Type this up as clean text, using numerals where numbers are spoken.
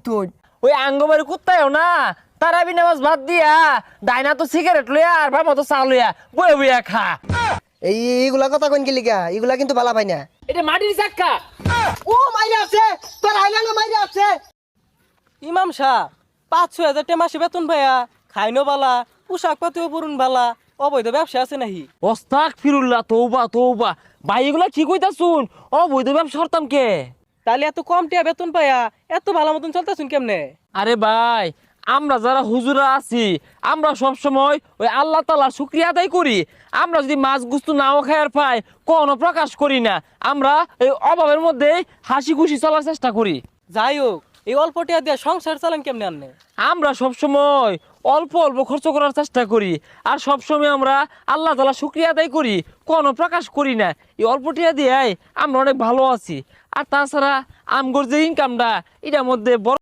তুই ওই আঙ্গবাড়ি কুত্তায়ও না তারাবি নামাজ বাদ দিয়া ডাইনা তো সিগারেট লইয়া আর বাবা তো চা লইয়া বয়ে বইয়া খা। এইগুলা কথা কইন কি লিগা? এগুলা কিন্তু বালা পাই না। এটা মাটির চাক্কা। ও মাইরে আছে, তোর আইনা না মাইরে আছে। ইমাম সাহ ৫-৬ হাজার টাকা মাসে বেতন ভাইয়া খাইনো বালা পোশাক পাতিও পরুন বালা অবৈধ ব্যবসা আছে নাহি? ওস্তাক ফিরুল্লাহ তৌবা তৌবা ভাই এগুলা কি কইতা শুন অবৈধ ব্যবসা করতাম কে? তাহলে এত কম টাকা বেতন পাইয়া এত ভালো মতন চলতেছুন কেমনে? আরে ভাই আমরা যারা হুজুরা আছি আমরা সব সময় ওই আল্লাহ তাআলার শুকরিয়া আদায় করি। আমরা যদি মাছ গুস্তু নাও খায়ার পাই কোনো প্রকাশ করি না, আমরা এই অভাবের মধ্যে হাসি খুশি চলার চেষ্টা করি। যাই হোক এই অল্প টাকা দিয়ে সংসার চালান কেমনে আননে? আমরা সব সময় অল্প অল্প খরচ করার চেষ্টা করি আর সব সময় আমরা আল্লাহ তাআলা শুকরিয়া আদায় করি, কোনো প্রকাশ করি না। এই অল্প টাকা দিয়ে আমরা অনেক ভালো আছি। আর তাছাড়া আমগর যে ইনকামটা এটার মধ্যে বড়